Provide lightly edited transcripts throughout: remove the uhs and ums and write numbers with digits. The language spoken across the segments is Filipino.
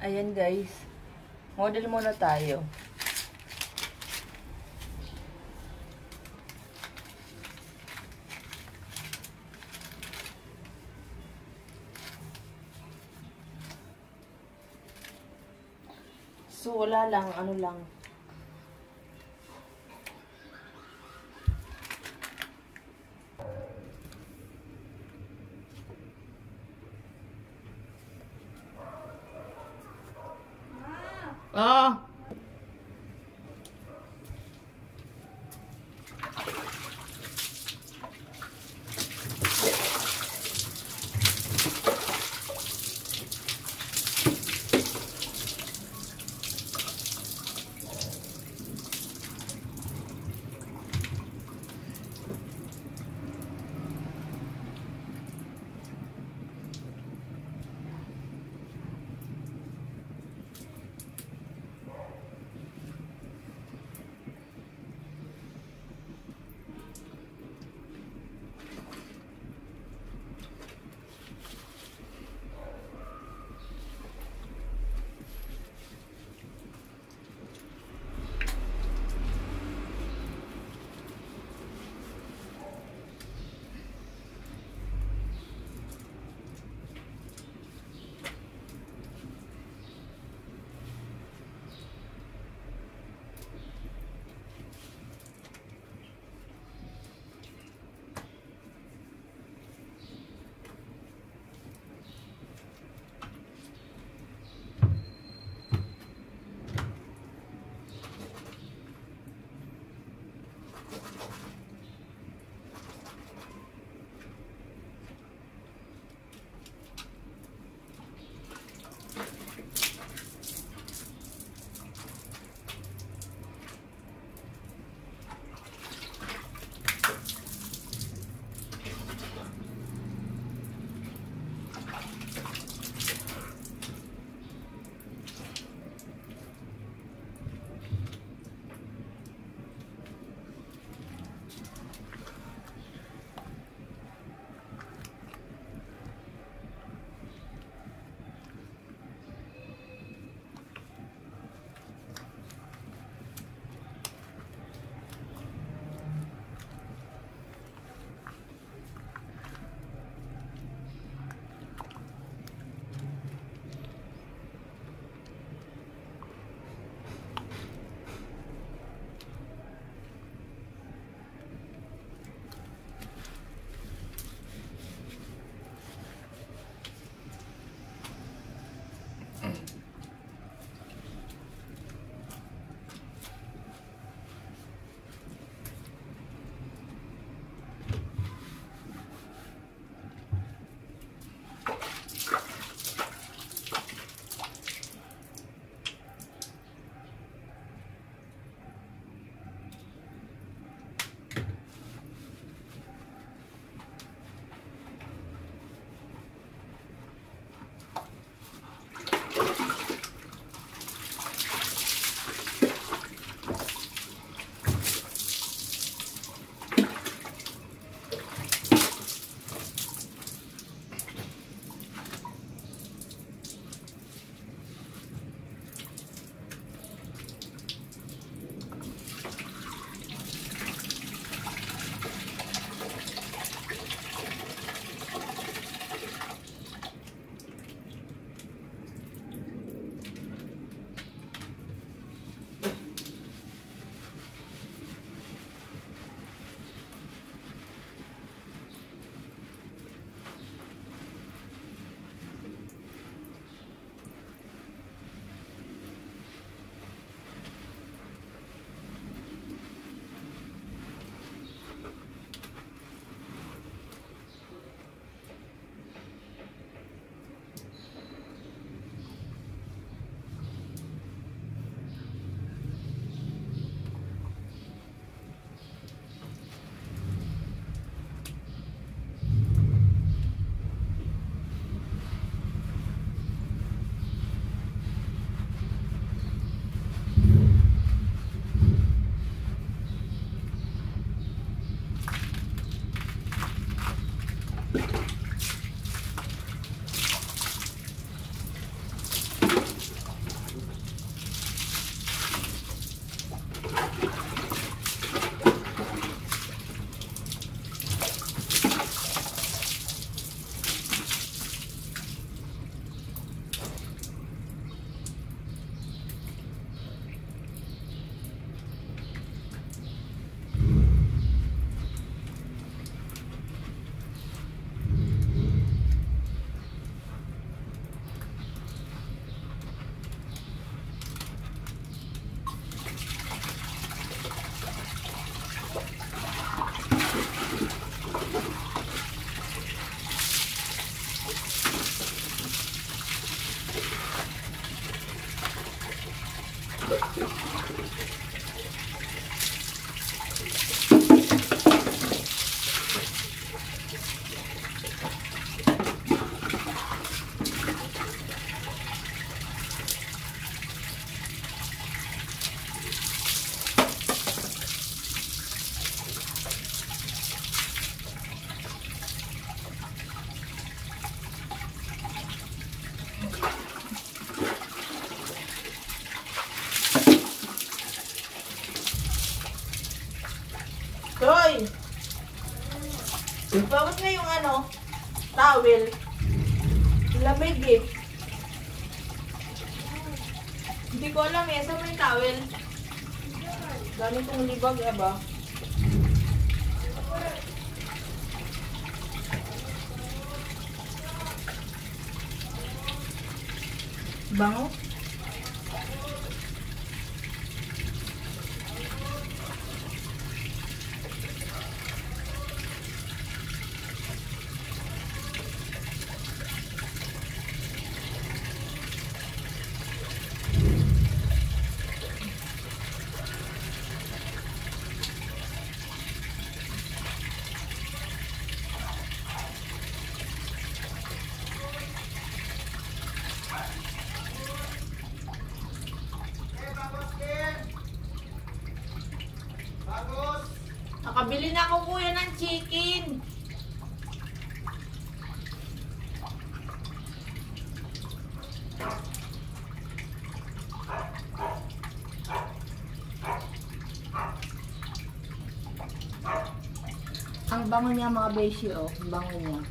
Ayan guys. Model muna tayo. So, wala lang. Ano lang. Ah! Bawat nga yung towel. Lamig eh. Hindi ko alam eh. Saan mo yung towel? Ganitong libag ba? Bango? Nakabili na ako kuya ng chicken. Ang bango niya mga beshi, oh. Ang bango niya.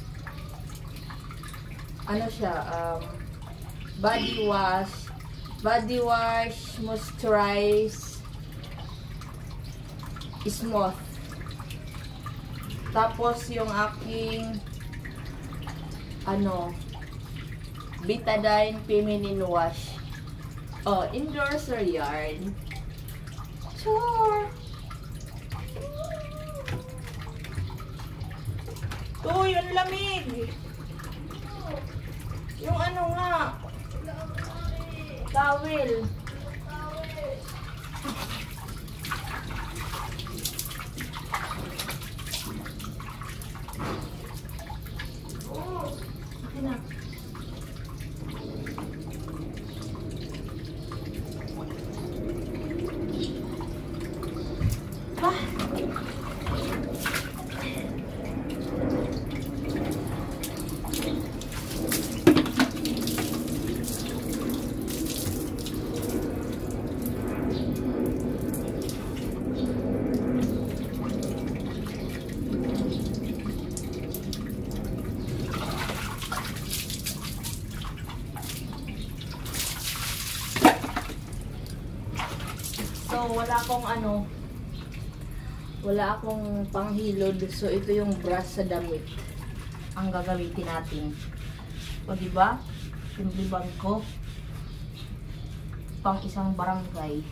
Ano siya? Body wash, moisturize, smooth. Tapos yung aking Betadine feminine wash. Oh, indoors or yard? Sure. To, yung lamig. Yung nga. Towel. Okay na. So, wala akong panghilod. So, ito yung brush sa damit ang gagamitin natin. O, diba? Yung libag ko. Pang isang barangay.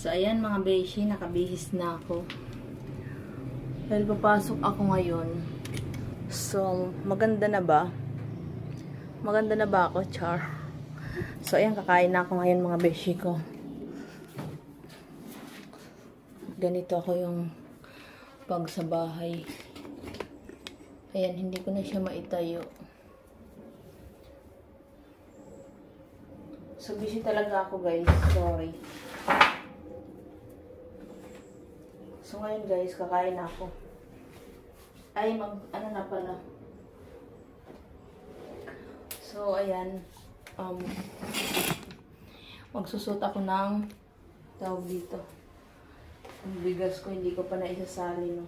So, ayan mga beshi, nakabihis na ako. Dahil papasok ako ngayon. So, maganda na ba? Maganda na ba ako, char? So, ayan, kakain na ako ngayon mga beshi ko. Ganito ako yung pag sa bahay. Ayan, hindi ko na siya maitayo. So, busy talaga ako guys. Sorry. So, ngayon guys, kakain na ako. Ay, ano na pala. So, ayan. Magsusot ako ng tawag dito. Ang bigas ko, hindi ko pa naisasali, no.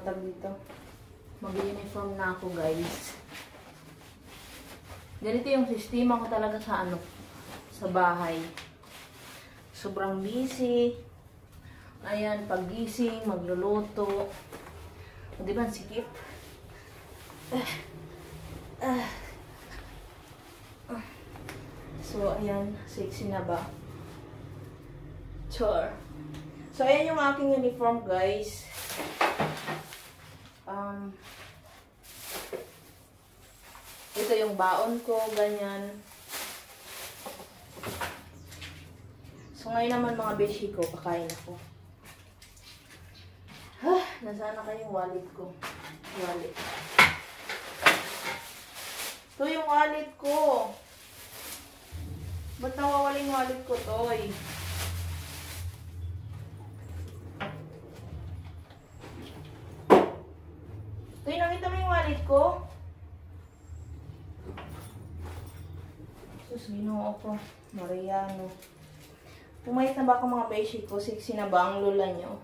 Tawag dito. Mag-uniform na ako, guys. Ganito yung sistema ko talaga sa sa bahay. Sobrang busy. Ayan, paggising, magluluto. O, diba, sikip? So, ayan, sexy na ba? Sure. So, ayan yung aking uniform, guys. Ito yung baon ko, ganyan. So, ngayon naman mga beshi ko, kakain ako. Nasaan na kayong wallet ko? Wallet. Ito yung wallet ko. Ba't nawawala yung wallet ko, Toy? Toy, nakita mo yung wallet ko? Sus, ginoo ko. Mariano. Pumayat na ba ako mga beshi ko? Sexy na ba ang lula nyo?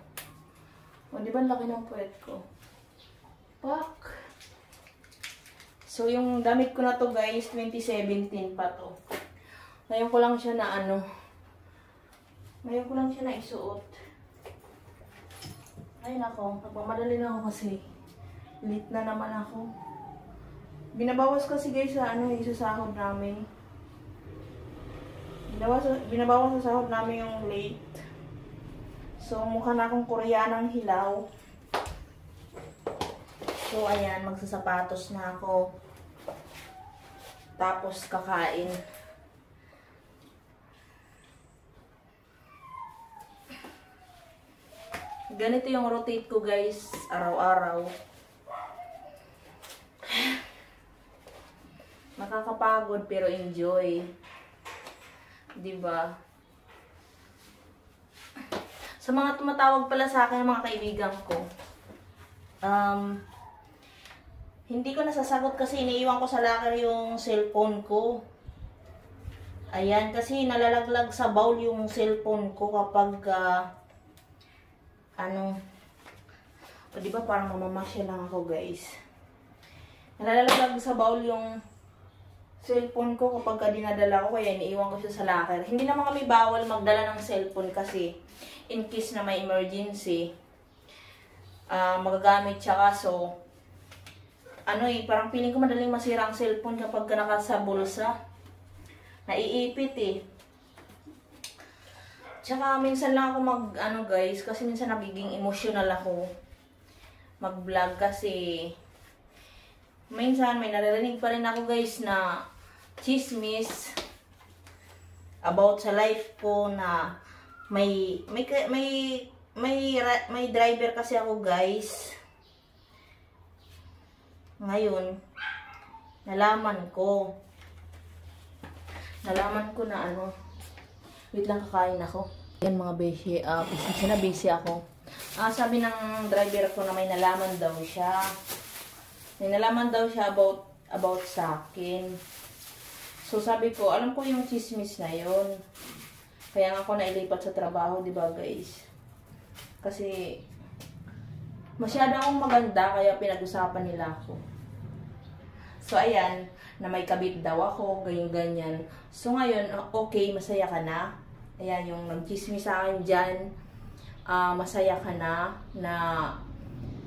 O, di ba laki ng puwet ko? Pak! So, yung damit ko na to guys, 2017 pa to. Ngayon ko lang siya na ngayon ko lang siya na isuot. Ayun ako, nagmamadali na ako kasi late na naman ako. Binabawas kasi guys sa sa sahod namin. Binabawas sa sahod namin yung late. So, mukha na akong Koreanang hilaw. So, ayan, magsasapatos na ako. Tapos, kakain. Ganito yung rotate ko, guys, araw-araw. Nakakapagod, pero enjoy. Diba? Sa mga tumatawag pala sa akin, mga kaibigan ko, hindi ko nasasagot kasi iniiwan ko sa locker yung cellphone ko. Ayan, kasi nalalaglag sa bowl yung cellphone ko kapag, o diba parang mamamasya lang ako guys. Nalalaglag sa bowl yung cellphone ko kapag dinadala ko, kaya iniiwan ko siya sa locker. Hindi naman kami bawal magdala ng cellphone kasi in case na may emergency, magagamit siya kaso, parang feeling ko madaling masira ang cellphone kapag nasa bulsa. Naiipit eh. Tsaka minsan lang ako guys, kasi minsan nagiging emotional ako mag-vlog kasi minsan may naririnig pa rin ako guys na chismis about sa life ko na may driver kasi ako guys. Ngayon, nalaman ko na wait lang, kakain ako. Yan mga beshi, kasi na busy ako. Sabi ng driver ko na may nalaman daw siya. May nalaman daw siya about sa akin. So sabi ko, alam ko yung chismis na yon. Kaya nga ako nailipat sa trabaho, di ba guys? Kasi masyado akong maganda, kaya pinag-usapan nila ako. So ayan, na may kabit daw ako, ganyan-ganyan. So ngayon, okay, masaya ka na. Ayan, yung nag-chismis sa akin dyan, masaya ka na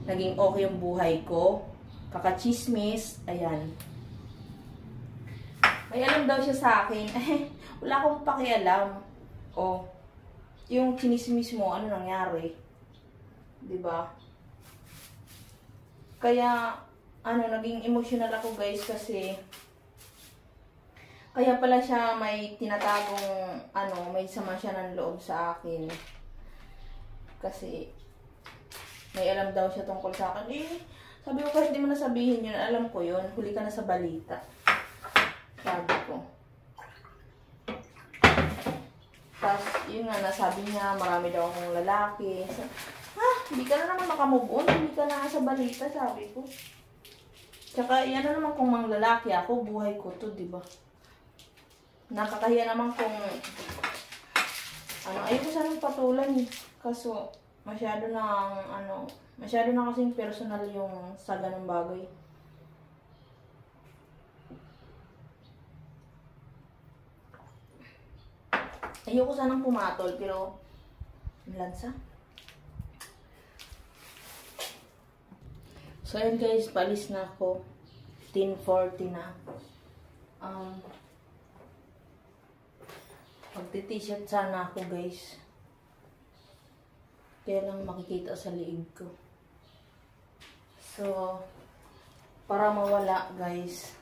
naging okay yung buhay ko. Kaka-chismis, ayan. May alam daw siya sa akin. Wala akong pakialam. Oh, yung chinismis mo, ano nangyari? Diba? Kaya, naging emotional ako guys kasi kaya pala siya may tinatagong, may sama siya ng loob sa akin. Kasi, may alam daw siya tungkol sa akin. Sabi ko kahit di mo nasabihin yun, alam ko yun, huli ka na sa balita. Sabi ko. Tapos, yun nga, nasabi niya, marami daw akong lalaki. Hindi ka na naman makamove on, hindi ka na sa balita, sabi ko. Tsaka, yan na naman kung mang lalaki ako, buhay ko to, diba? Nakakahiya naman kung, ayoko sanang patulan eh. Kaso, masyado na kasing personal yung sa ganung bagay. Ayoko sanang pumatol, pero, lansa. So, ayun guys, palis na ako. 10:40 na. Magti-t-shirt sana ako guys. Kaya lang makikita sa liig ko. So, para mawala guys,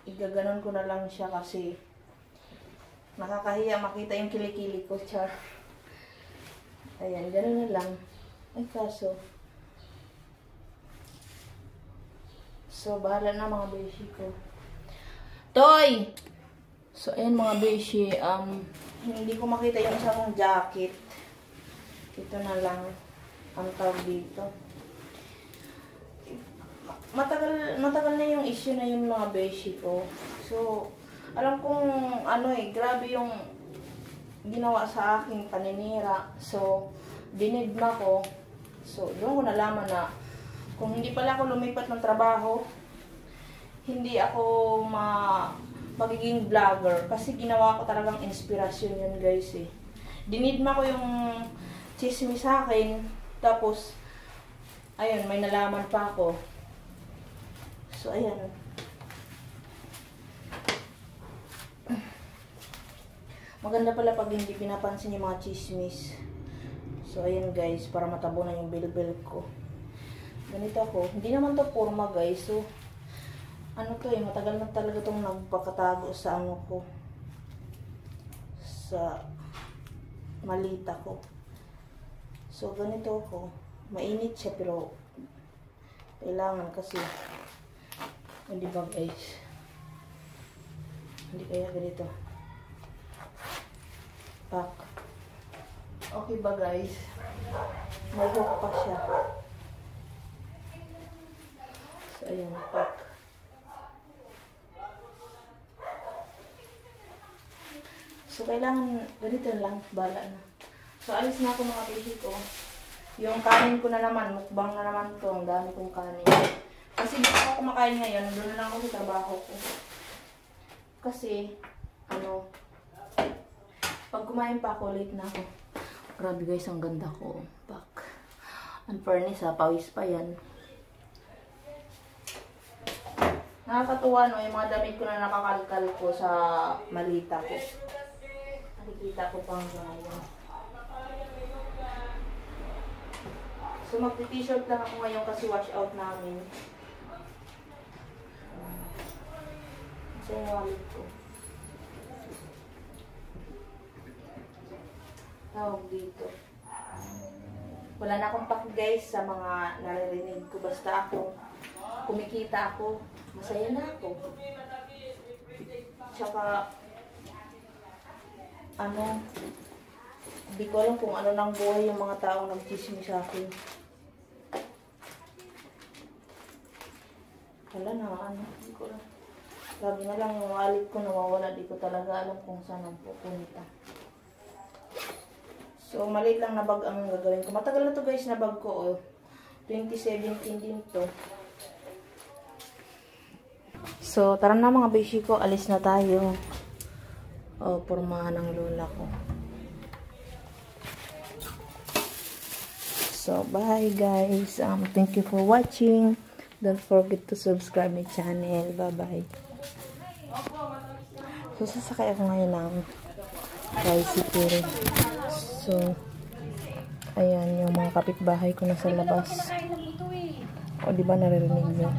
igaganon ko na lang siya kasi nakakahiya makita yung kilikili ko, char. Ayan, gano'n na lang. Ay, kaso. So, bahala na mga beshi ko. Toy! So, ayan mga beshi. Hindi ko makita yung isa kong jacket. Ito na lang ang tawag dito. Matagal na yung issue na yung mga beshi ko. So, alam kong grabe yung ginawa sa aking paninira. So, dinidma ko. So, doon ko nalaman na kung hindi pala ako lumipat ng trabaho, hindi ako magiging vlogger. Kasi ginawa ko talagang inspirasyon yun guys eh. Dinidma ko yung chismis sa akin. Tapos, ayun, may nalaman pa ako. So, ayan. Maganda pala pag hindi pinapansin yung mga chismis. So, ayan guys, para matabunan yung bilbil ko. Ganito ako. Hindi naman to forma guys. So, matagal na talaga itong nagpakatago sa ko. Sa malita ko. So, ganito ako. Mainit siya pero kailangan kasi. Hindi ba guys? Hindi kaya ganito. Pak. Okay ba guys? May hook pa siya. So, ayan. Pak. So, kailangan ganito lang. Bala na. So, alis na ako mga beshi ko. Yung kanin ko na naman. Mukbang na naman to. Ang dami kong kanin. Kasi hindi ako kumakain ngayon. Doon na lang ako sa trabaho ko. Kasi, pag kumain pa ako, late na ako. Grabe guys, ang ganda ko. Back. Ang furnace pawis pa yan. Nakakatuwa yung mga damit ko na nakakalkal ko sa malita ko. Nakikita ko pang ngayon. So magti-t-shirt lang ako ngayon kasi wash out namin. Sa yung wallet ko. Tawag dito. Wala na akong paki guys sa mga naririnig ko. Basta ako, kumikita ako, masaya na ako. Tsaka, hindi ko alam kung ano nang buhay yung mga taong nagchismis sa akin. Wala na, hindi ko alam. Lagi na lang yung wallet ko nawawala, di ko talaga alam kung saan ang pupunta. So, maliit lang na bag ang gagawin ko. Matagal na to guys na bag ko. 2017 din to. So, tara na mga beshi ko. Alis na tayo. Pormahan ng lola ko. So, bye guys. Thank you for watching. Don't forget to subscribe my channel. Bye-bye. So, sasakay ako ngayon ng tricycle. So, ayan, yung mga kapitbahay ko nasa labas. O, di ba naririnig niyo?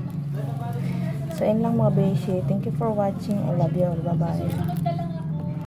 So, ayun lang mga beshi. Thank you for watching. I love you all. Bye-bye.